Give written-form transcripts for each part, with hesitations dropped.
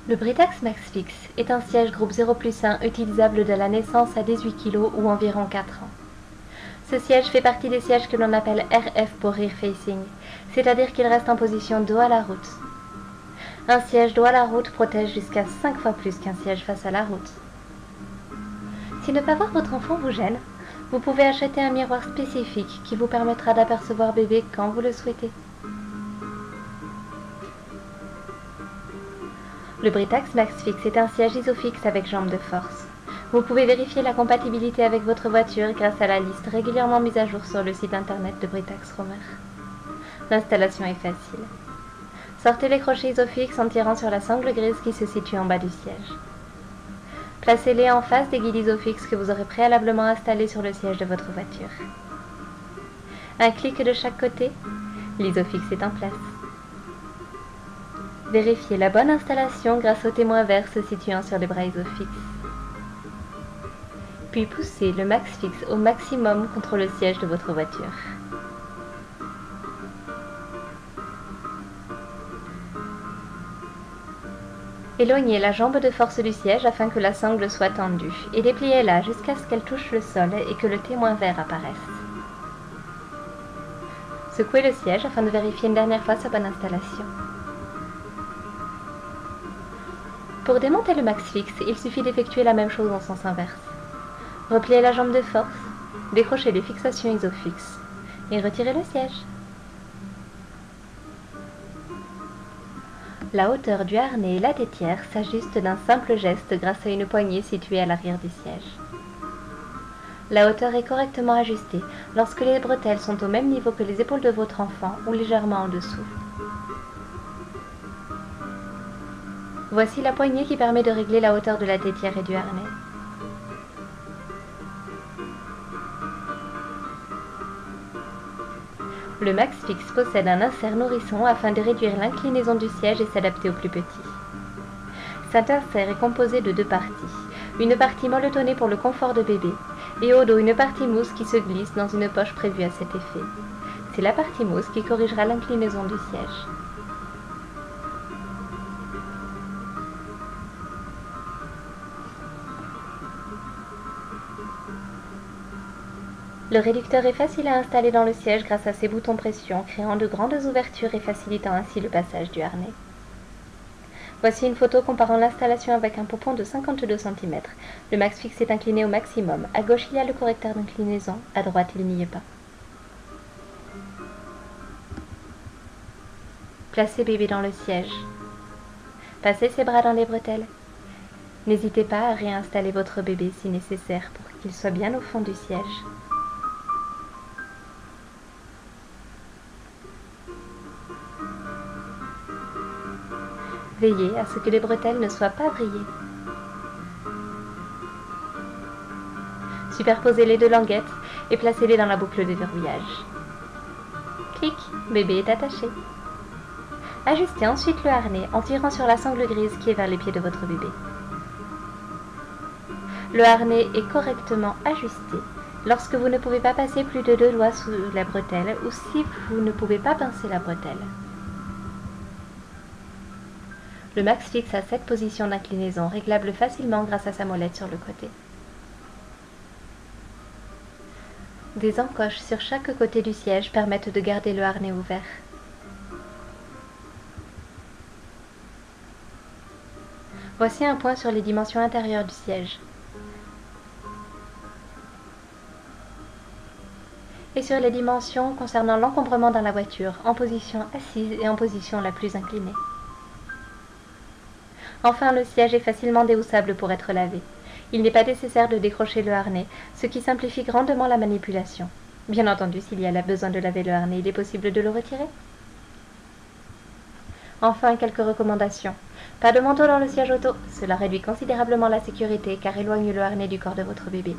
Le Britax MaxFix est un siège groupe 0+1 utilisable de la naissance à 18 kg ou environ 4 ans. Ce siège fait partie des sièges que l'on appelle RF pour Rear Facing, c'est-à-dire qu'il reste en position dos à la route. Un siège dos à la route protège jusqu'à 5 fois plus qu'un siège face à la route. Si ne pas voir votre enfant vous gêne, vous pouvez acheter un miroir spécifique qui vous permettra d'apercevoir bébé quand vous le souhaitez. Le Britax MaxFix est un siège isofix avec jambes de force. Vous pouvez vérifier la compatibilité avec votre voiture grâce à la liste régulièrement mise à jour sur le site internet de Britax Romer. L'installation est facile. Sortez les crochets isofix en tirant sur la sangle grise qui se situe en bas du siège. Placez-les en face des guides isofix que vous aurez préalablement installés sur le siège de votre voiture. Un clic de chaque côté, l'isofix est en place. Vérifiez la bonne installation grâce au témoin vert se situant sur les bras isofix. Puis poussez le MaxFix au maximum contre le siège de votre voiture. Éloignez la jambe de force du siège afin que la sangle soit tendue et dépliez-la jusqu'à ce qu'elle touche le sol et que le témoin vert apparaisse. Secouez le siège afin de vérifier une dernière fois sa bonne installation. Pour démonter le MaxFix, il suffit d'effectuer la même chose en sens inverse. Repliez la jambe de force, décrochez les fixations isofix et retirez le siège. La hauteur du harnais et la tétière s'ajustent d'un simple geste grâce à une poignée située à l'arrière du siège. La hauteur est correctement ajustée lorsque les bretelles sont au même niveau que les épaules de votre enfant ou légèrement en dessous. Voici la poignée qui permet de régler la hauteur de la tétière et du harnais. Le MaxFix possède un insert nourrisson afin de réduire l'inclinaison du siège et s'adapter aux plus petits. Cet insert est composé de deux parties. Une partie molletonnée pour le confort de bébé et au dos une partie mousse qui se glisse dans une poche prévue à cet effet. C'est la partie mousse qui corrigera l'inclinaison du siège. Le réducteur est facile à installer dans le siège grâce à ses boutons pression, créant de grandes ouvertures et facilitant ainsi le passage du harnais. Voici une photo comparant l'installation avec un poupon de 52 cm. Le MaxFix est incliné au maximum. À gauche, il y a le correcteur d'inclinaison. À droite, il n'y est pas. Placez bébé dans le siège. Passez ses bras dans les bretelles. N'hésitez pas à réinstaller votre bébé si nécessaire pour qu'il soit bien au fond du siège. Veillez à ce que les bretelles ne soient pas vrillées. Superposez les deux languettes et placez-les dans la boucle de verrouillage. Clic, bébé est attaché. Ajustez ensuite le harnais en tirant sur la sangle grise qui est vers les pieds de votre bébé. Le harnais est correctement ajusté lorsque vous ne pouvez pas passer plus de 2 doigts sous la bretelle ou si vous ne pouvez pas pincer la bretelle. Le MaxFix a 7 positions d'inclinaison réglables facilement grâce à sa molette sur le côté. Des encoches sur chaque côté du siège permettent de garder le harnais ouvert. Voici un point sur les dimensions intérieures du siège et sur les dimensions concernant l'encombrement dans la voiture, en position assise et en position la plus inclinée. Enfin, le siège est facilement déhoussable pour être lavé. Il n'est pas nécessaire de décrocher le harnais, ce qui simplifie grandement la manipulation. Bien entendu, s'il y a besoin de laver le harnais, il est possible de le retirer. Enfin, quelques recommandations. Pas de manteau dans le siège auto. Cela réduit considérablement la sécurité car éloigne le harnais du corps de votre bébé.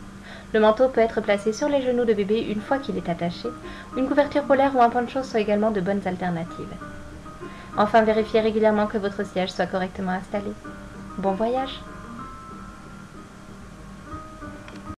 Le manteau peut être placé sur les genoux de bébé une fois qu'il est attaché. Une couverture polaire ou un poncho sont également de bonnes alternatives. Enfin, vérifiez régulièrement que votre siège soit correctement installé. Bon voyage!